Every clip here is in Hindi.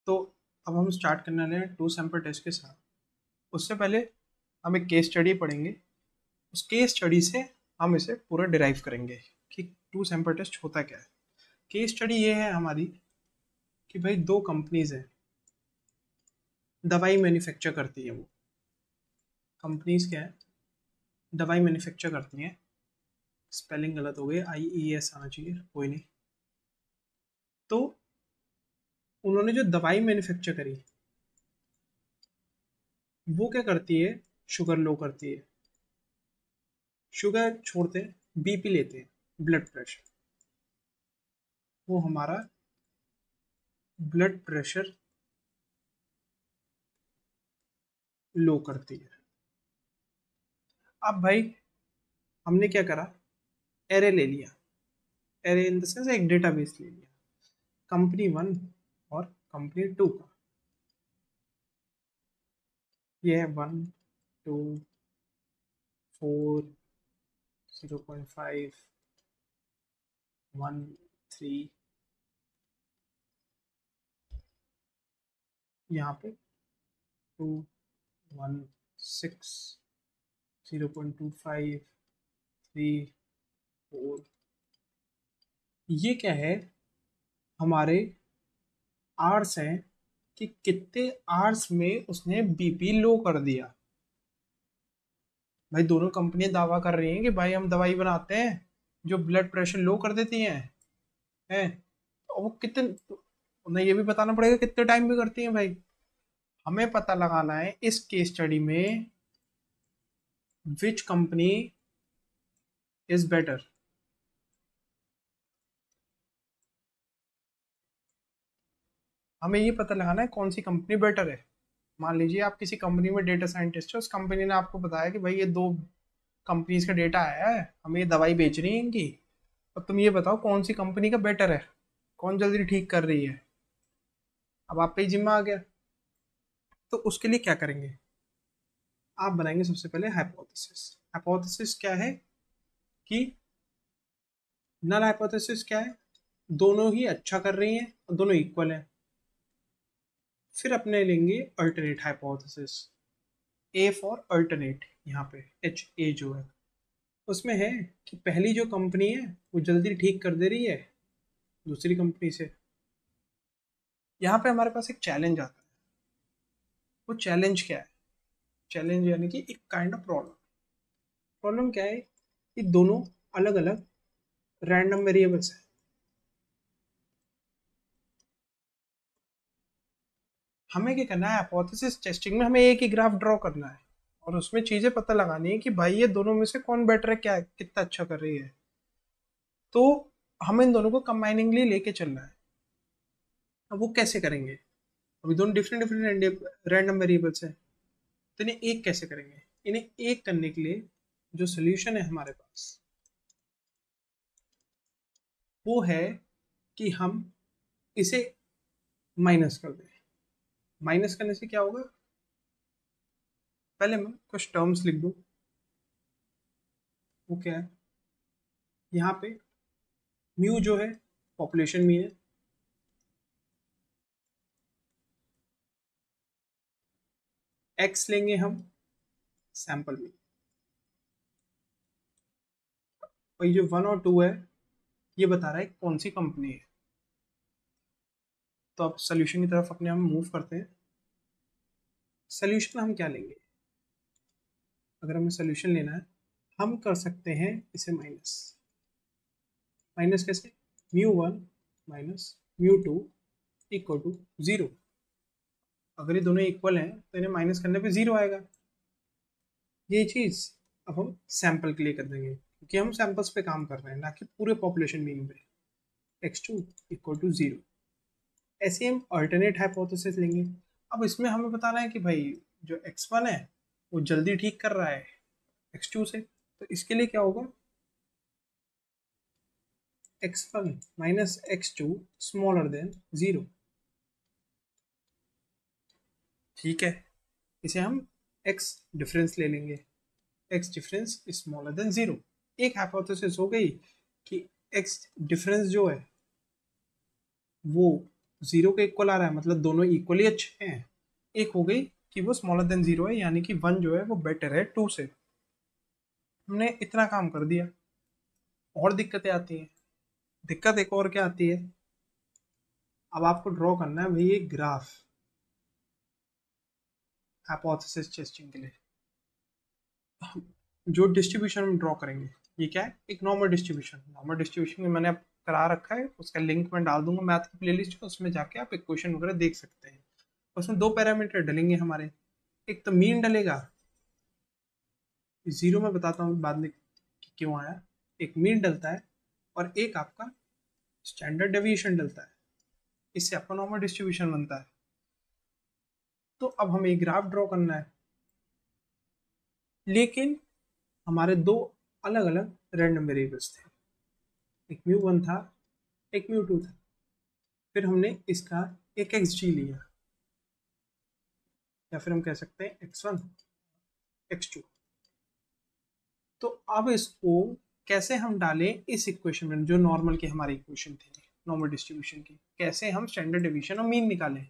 तो अब हम स्टार्ट करने वाले हैं टू सैंपल टेस्ट के साथ। उससे पहले हम एक केस स्टडी पढ़ेंगे। उस केस स्टडी से हम इसे पूरा डिराइव करेंगे कि टू सैंपल टेस्ट होता क्या है। केस स्टडी ये है हमारी कि भाई दो कंपनीज हैं, दवाई मैन्युफैक्चर करती है। वो कंपनीज क्या है, दवाई मैन्युफैक्चर करती हैं। स्पेलिंग गलत हो गई, IES आना चाहिए, कोई नहीं। तो उन्होंने जो दवाई मैन्युफैक्चर करी वो क्या करती है, शुगर लो करती है। शुगर छोड़ते हैं, BP लेते हैं, ब्लड प्रेशर। वो हमारा ब्लड प्रेशर लो करती है। अब भाई हमने क्या करा, एरे ले लिया। एरे इन द सेंस एक डेटाबेस ले लिया, कंपनी 1 और कंपनी 2 का। ये है 1, 2, 4, 0.5, 1, 3, यहाँ पे 2, 1, 6, 0.25, 3, 4। ये क्या है, हमारे आर्स हैं कि कितने आर्स में उसने BP लो कर दिया। भाई दोनों कंपनियां दावा कर रही हैं कि भाई हम दवाई बनाते हैं जो ब्लड प्रेशर लो कर देती हैं। तो वो कितने, उन्हें ये भी बताना पड़ेगा कितने टाइम में करती हैं भाई। हमें पता लगाना है इस केस स्टडी में विच कंपनी इज बेटर। हमें ये पता लगाना है कौन सी कंपनी बेटर है। मान लीजिए आप किसी कंपनी में डेटा साइंटिस्ट है, उस कंपनी ने आपको बताया कि भाई ये दो कंपनीज का डेटा आया है, हमें ये दवाई बेचनी है इनकी। अब तुम ये बताओ कौन सी कंपनी का बेटर है, कौन जल्दी ठीक कर रही है। अब आप पे ही जिम्मा आ गया। तो उसके लिए क्या करेंगे, आप बनाएंगे सबसे पहले हाइपोथेसिस। हाइपोथेसिस क्या है कि नल हाइपोथेसिस क्या है, दोनों ही अच्छा कर रही हैं और दोनों इक्वल हैं। फिर अपने लेंगे alternate hypothesis, A for alternate. यहाँ पे HA जो है उसमें है कि पहली जो कंपनी है वो जल्दी ठीक कर दे रही है दूसरी कंपनी से। यहाँ पे हमारे पास एक चैलेंज आता है। वो चैलेंज क्या है, चैलेंज यानी कि एक काइंड ऑफ प्रॉब्लम। प्रॉब्लम क्या है कि दोनों अलग अलग रैंडम वेरिएबल्स हैं। हमें क्या करना है, हाइपोथेसिस टेस्टिंग में हमें एक ही ग्राफ ड्रॉ करना है और उसमें चीजें पता लगानी है कि भाई ये दोनों में से कौन बेटर है, क्या कितना अच्छा कर रही है। तो हमें इन दोनों को कंबाइनिंगली लेके चलना है। अब वो कैसे करेंगे, अभी दोनों डिफरेंट डिफरेंट रैंडम वेरिएबल्स हैं, तो इन्हें एक कैसे करेंगे। इन्हें एक करने के लिए जो सोल्यूशन है हमारे पास वो है कि हम इसे माइनस कर दें। माइनस करने से क्या होगा, पहले मैं कुछ टर्म्स लिख दूं। वो क्या है, यहाँ पे म्यू जो है पॉपुलेशन मीन है, एक्स लेंगे हम सैंपल मीन, और ये जो 1 और 2 है ये बता रहा है कौन सी कंपनी है। तो अब सोल्यूशन की तरफ अपने हम मूव करते हैं। सोल्यूशन हम क्या लेंगे, अगर हमें सोल्यूशन लेना है हम कर सकते हैं इसे माइनस। माइनस कैसे, μ1 माइनस μ2 इक्वल टू 0। अगर ये दोनों इक्वल हैं तो इन्हें माइनस करने पे 0 आएगा। ये चीज़ अब हम सैंपल के लिए कर देंगे क्योंकि हम सैंपल्स पे काम कर रहे हैं ना कि पूरे पॉपुलेशन मीन पे। x2 equal to 0। ऐसे ही हम अल्टरनेट हाइपोथेसिस लेंगे। अब इसमें हमें बताना है कि भाई जो x1 है वो जल्दी ठीक कर रहा है x2 से, तो इसके लिए क्या होगा, x1 minus x2 smaller than 0। ठीक है, इसे हम x डिफरेंस ले लेंगे, x डिफरेंस स्मॉलर देन 0। एक हाइपोथेसिस हो गई कि x डिफरेंस जो है वो जीरो के इक्वल आ रहा है, मतलब दोनों इक्वली अच्छे हैं। एक हो गई कि वो स्मॉलर देन जीरो है, यानी कि वन जो है वो बेटर है टू से। हमने इतना काम कर दिया। और दिक्कतें आती हैं। दिक्कत एक और क्या आती है, अब आपको ड्रॉ करना है भाई एक ग्राफ हाइपोथेसिस टेस्टिंग के लिए। जो डिस्ट्रीब्यूशन हम ड्रॉ करेंगे ये क्या है, एक नॉर्मल डिस्ट्रीब्यूशन। नॉर्मल डिस्ट्रीब्यूशन में मैंने अब करा रखा है, उसका लिंक मैं डाल दूंगा मैथ की प्लेलिस्ट में, उसमें जाके आप इक्वेशन वगैरह देख सकते हैं। उसमें दो पैरामीटर डलेंगे हमारे, एक तो मीन डलेगा, जीरो में बताता हूँ बाद में कि क्यों आया। एक मीन डलता है और एक आपका स्टैंडर्ड डेविएशन डलता है, इससे आपका नॉर्मल डिस्ट्रीब्यूशन बनता है। तो अब हमें एक ग्राफ ड्रॉ करना है, लेकिन हमारे दो अलग अलग रैंडम वेरिएबल्स थे, एक म्यू वन था एक म्यू टू था। फिर हमने इसका एक एक्स जी लिया, या फिर हम कह सकते हैं एक्स वन एक्स टू। तो अब इसको कैसे हम डालें इस इक्वेशन में, जो नॉर्मल की हमारी इक्वेशन थी नॉर्मल डिस्ट्रीब्यूशन की, कैसे हम स्टैंडर्ड डेविएशन और मीन निकालें।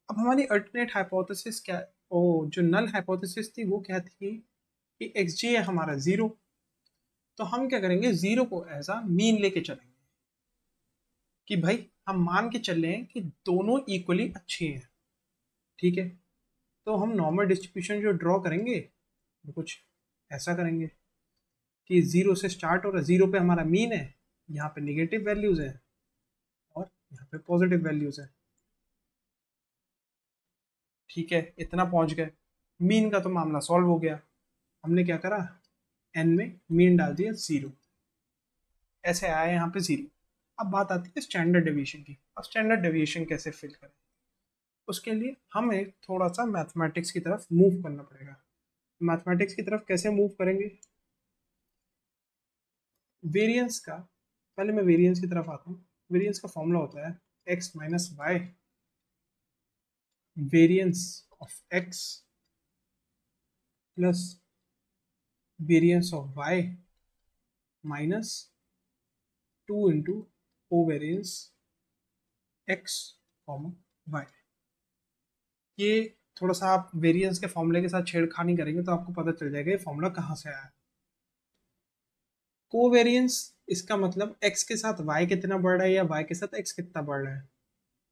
अब हमारी अल्टरनेट हाइपोथेसिस क्या, ओ जो नल हाइपोथेसिस थी वो क्या थी कि एक्स जी है हमारा जीरो। तो हम क्या करेंगे, जीरो को एज अ मीन लेके चलेंगे कि भाई हम मान के चल रहे हैं कि दोनों इक्वली अच्छे हैं। ठीक है, तो हम नॉर्मल डिस्ट्रीब्यूशन जो ड्रॉ करेंगे वो कुछ ऐसा करेंगे कि जीरो से स्टार्ट हो रहा है, जीरो पे हमारा मीन है, यहाँ पे निगेटिव वैल्यूज है और यहाँ पे पॉजिटिव वैल्यूज है। ठीक है, इतना पहुंच गए, मीन का तो मामला सॉल्व हो गया। हमने क्या करा, एन में मीन डाल दिया जीरो, ऐसे आया यहाँ पे जीरो। अब बात आती है स्टैंडर्ड डेविएशन की। अब स्टैंडर्ड डेविएशन कैसे फिल करें, उसके लिए हमें थोड़ा सा मैथमेटिक्स की तरफ मूव करना पड़ेगा। मैथमेटिक्स की तरफ कैसे मूव करेंगे, वेरिएंस का, पहले मैं वेरिएंस की तरफ आता हूँ। वेरिएंस का फॉर्मूला होता है X minus Y variance of x plus variance of Y minus two into covariance X comma Y. ये थोड़ा सा आप वेरिएंस के फॉर्मूले के साथ छेड़खानी करेंगे तो आपको पता चल जाएगा ये फॉर्मूला कहाँ से आया है। कोवेरियंस, इसका मतलब x के साथ y कितना बढ़ रहा है या y के साथ x कितना बढ़ रहा है।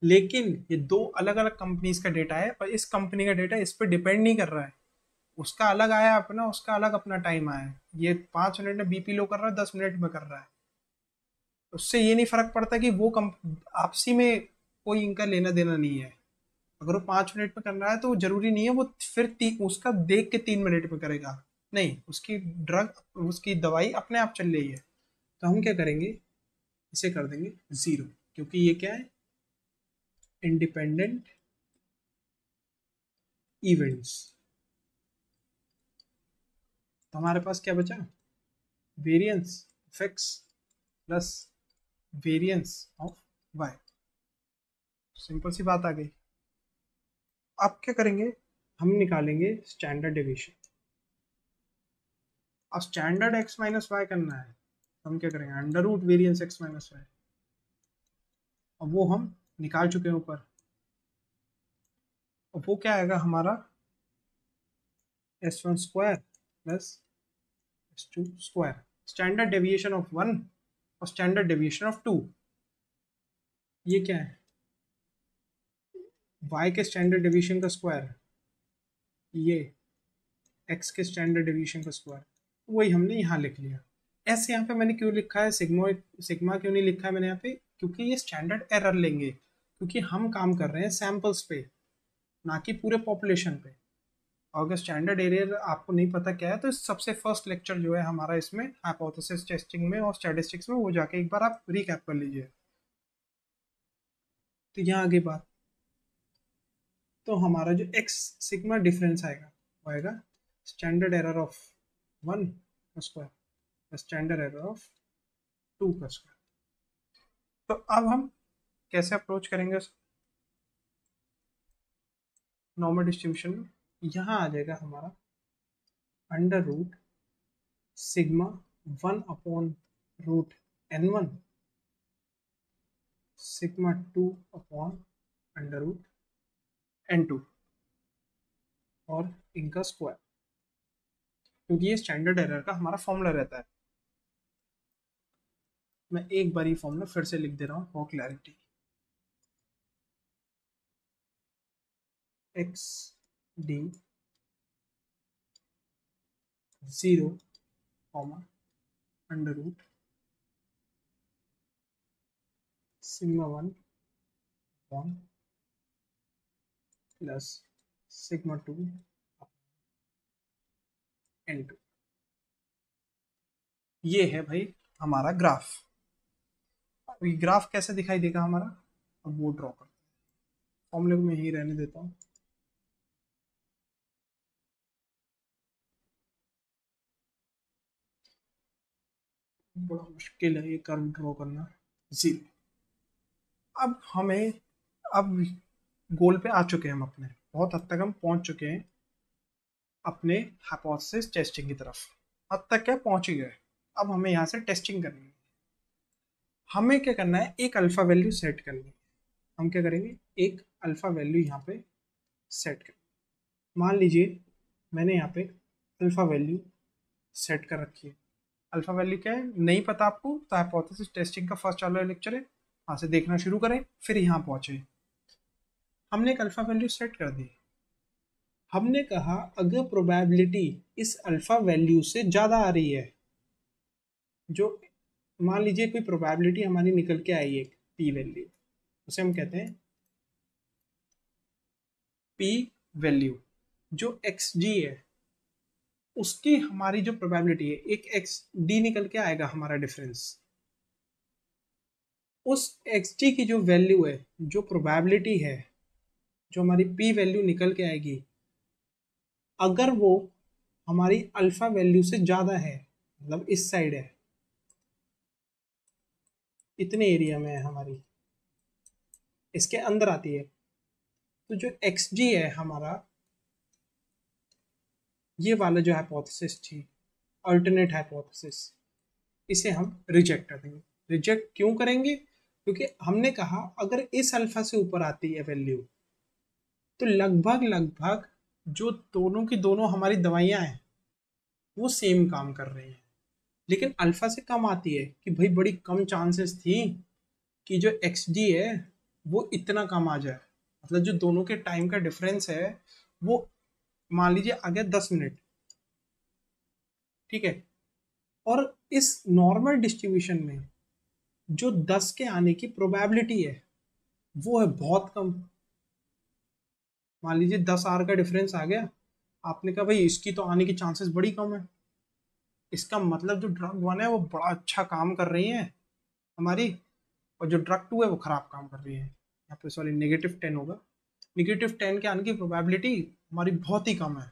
लेकिन ये दो अलग अलग कंपनीज का डेटा है और इस कंपनी का डेटा इस पर डिपेंड नहीं कर रहा है। उसका अलग आया अपना, उसका अलग अपना टाइम आया है। ये 5 मिनट में बीपी लो कर रहा है, 10 मिनट में कर रहा है। उससे ये नहीं फर्क पड़ता कि वो आपसी में कोई इनका लेना देना नहीं है। अगर वो 5 मिनट में कर रहा है तो जरूरी नहीं है वो फिर उसका देख के 3 मिनट में करेगा। नहीं, उसकी ड्रग, उसकी दवाई अपने आप चल रही है। तो हम क्या करेंगे, इसे कर देंगे जीरो, क्योंकि ये क्या है, इंडिपेंडेंट इवेंट्स। तो हमारे पास क्या बचा, variance of x plus variance of y. Simple सी बात आ गई। अब क्या करेंगे, हम निकालेंगे स्टैंडर्ड डेविएशन। अब स्टैंडर्ड एक्स माइनस वाई करना है, तो हम क्या करेंगे, under root variance x minus y. अब वो हम निकाल चुके हैं ऊपर। अब वो क्या आएगा हमारा, S one square plus S two square. Standard deviation of one और स्टैंडर्ड डेविएशन ऑफ टू, ये क्या है, y के स्टैंडर्ड डेविएशन का स्क्वायर, ये x के स्टैंडर्ड डेविएशन का स्क्वायर। वही हमने यहाँ लिख लिया। ऐसे यहाँ पे मैंने क्यों लिखा है सिग्मा, सिग्मा क्यों नहीं लिखा है मैंने यहाँ पे, क्योंकि ये स्टैंडर्ड एरर लेंगे, क्योंकि हम काम कर रहे हैं सैंपल्स पे, ना कि पूरे पॉपुलेशन पे। और अगर स्टैंडर्ड एरर आपको नहीं पता क्या है, तो सबसे फर्स्ट लेक्चर जो है हमारा इसमें हाइपोथेसिस टेस्टिंग में और स्टैटिस्टिक्स में, वो जाके एक बार आप रिकैप कर लीजिए। तो यहाँ आगे बात, तो हमारा जो एक्स सिग्मा डिफरेंस आएगा वो आएगा स्टैंडर्ड एरर ऑफ वन का square, standard error of two का स्क्वायर। तो अब हम कैसे अप्रोच करेंगे नॉर्मल डिस्ट्रीब्यूशन में, यहाँ आ जाएगा हमारा under root sigma one upon root N one sigma 2 upon under root N2 और इनका स्क्वायर, क्योंकि ये स्टैंडर्ड एरर का हमारा फॉर्मूला रहता है। मैं एक बार ये फॉर्मूला फिर से लिख दे रहा हूँ for clarity. X D 0 comma under root sigma 1 upon plus sigma 2 N2। ये है भाई हमारा ग्राफ। अब ये ग्राफ कैसे दिखाई देगा हमारा, अब वो ड्रॉ करते हैं। फॉर्मूले को मैं यही रहने देता हूँ। बड़ा मुश्किल है ये कर्व ड्रॉ करना। 0। अब हमें, अब गोल पे आ चुके हैं हम, अपने बहुत हद तक हम पहुंच चुके हैं अपने हाइपोथेसिस टेस्टिंग की तरफ। हद तक क्या पहुंच ही गए। अब हमें यहाँ से टेस्टिंग करनी है। हमें क्या करना है, एक अल्फा वैल्यू सेट करनी है। हम क्या करेंगे, एक अल्फा वैल्यू यहाँ पे सेट कर, मान लीजिए मैंने यहाँ पे अल्फा वैल्यू सेट कर रखी है। अल्फा वैल्यू क्या है नहीं पता आपको, तो हाइपोथेसिस टेस्टिंग का फर्स्ट वाला लेक्चर है, वहाँ से देखना शुरू करें, फिर यहाँ पहुँचे। हमने एक अल्फा वैल्यू सेट कर दी। हमने कहा अगर प्रोबेबिलिटी इस अल्फा वैल्यू से ज़्यादा आ रही है, जो मान लीजिए कोई प्रोबेबिलिटी हमारी निकल के आई है पी वैल्यू, उसे हम कहते हैं पी वैल्यू। जो एक्स जी है उसकी हमारी जो प्रोबेबिलिटी है, एक एक्स डी निकल के आएगा हमारा डिफरेंस। उस एक्स डी की जो वैल्यू है, जो प्रोबेबिलिटी है, जो हमारी पी वैल्यू निकल के आएगी, अगर वो हमारी अल्फा वैल्यू से ज़्यादा है, मतलब इस साइड है, इतने एरिया में है हमारी, इसके अंदर आती है, तो जो एक्स जी है हमारा, ये वाला जो हाइपोथेसिस थी, अल्टरनेट हाइपोथेसिस, इसे हम रिजेक्ट कर देंगे। रिजेक्ट क्यों करेंगे, क्योंकि हमने कहा अगर इस अल्फा से ऊपर आती है वैल्यू, तो लगभग लगभग जो दोनों की दोनों हमारी दवाइयाँ हैं वो सेम काम कर रही हैं। लेकिन अल्फा से कम आती है कि भाई बड़ी कम चांसेस थी कि जो एक्स डी है वो इतना कम आ जाए। मतलब जो दोनों के टाइम का डिफरेंस है वो मान लीजिए आ गया 10 मिनट, ठीक है, और इस नॉर्मल डिस्ट्रीब्यूशन में जो 10 के आने की प्रोबेबिलिटी है वो है बहुत कम। मान लीजिए 10 आर का डिफरेंस आ गया, आपने कहा भाई इसकी तो आने की चांसेस बड़ी कम है, इसका मतलब जो ड्रग 1 है वो बड़ा अच्छा काम कर रही है हमारी, और जो ड्रग 2 है वो खराब काम कर रही है। यहाँ पे सॉरी -10 होगा। -10 के आने की प्रोबेबिलिटी हमारी बहुत ही कम है,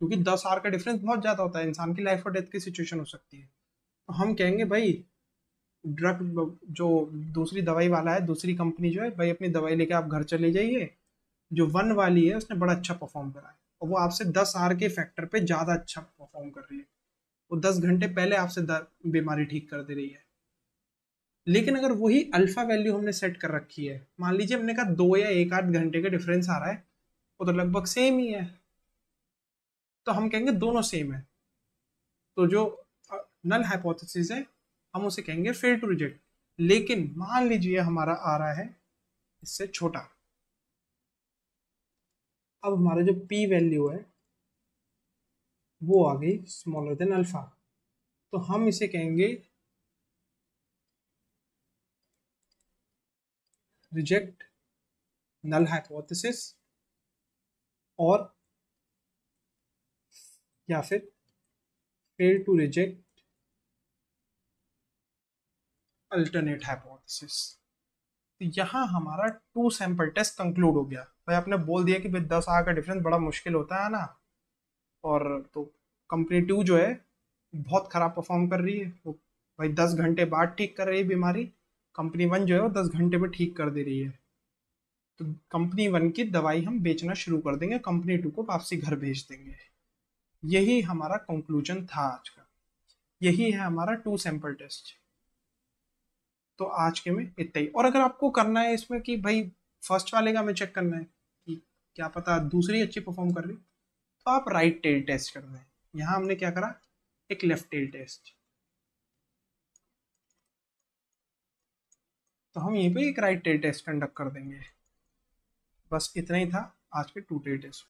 क्योंकि 10 आर का डिफरेंस बहुत ज़्यादा होता है, इंसान की लाइफ और डेथ की सिचुएशन हो सकती है। तो हम कहेंगे भाई ड्रग जो दूसरी दवाई वाला है, दूसरी कंपनी जो है, भाई अपनी दवाई लेके आप घर चले जाइए, जो 1 वाली है उसने बड़ा अच्छा परफॉर्म करा है, और वो आपसे 10 आर के फैक्टर पे ज़्यादा अच्छा परफॉर्म कर रही है, वो 10 घंटे पहले आपसे बीमारी ठीक कर दे रही है। लेकिन अगर वही अल्फा वैल्यू हमने सेट कर रखी है, मान लीजिए हमने कहा 2 या 1 आध घंटे का डिफरेंस आ रहा है, वो तो लगभग सेम ही है, तो हम कहेंगे दोनों सेम है। तो जो नल हाइपोथेसिस है हम उसे कहेंगे फेल टू रिजेक्ट। लेकिन मान लीजिए हमारा आ रहा है इससे छोटा, अब हमारा जो पी वैल्यू है वो आ गई स्मॉलर देन अल्फा, तो हम इसे कहेंगे रिजेक्ट नल हाइपोथेसिस, और या फिर fail to reject alternate hypothesis. तो यहाँ हमारा 2 सैंपल टेस्ट कंक्लूड हो गया। भाई आपने बोल दिया कि भाई 10 आर का डिफरेंस बड़ा मुश्किल होता है ना, और तो कंपनी 2 जो है बहुत ख़राब परफॉर्म कर रही है, वो भाई 10 घंटे बाद ठीक कर रही है बीमारी, कंपनी 1 जो है वो 10 घंटे में ठीक कर दे रही है। तो कंपनी 1 की दवाई हम बेचना शुरू कर देंगे, कंपनी 2 को वापसी घर भेज देंगे। यही हमारा कंक्लूजन था आज का, यही है हमारा 2 सैंपल टेस्ट। तो आज के में इतना ही। और अगर आपको करना है इसमें कि भाई फर्स्ट वाले का हमें चेक करना है कि क्या पता दूसरी अच्छी परफॉर्म कर रही, तो आप राइट टेल टेस्ट कर दें। यहाँ हमने क्या करा, एक लेफ्ट टेल टेस्ट, तो हम यहीं पे एक राइट टेल टेस्ट कंडक्ट कर देंगे। बस इतना ही था आज के टू टेल टेस्ट।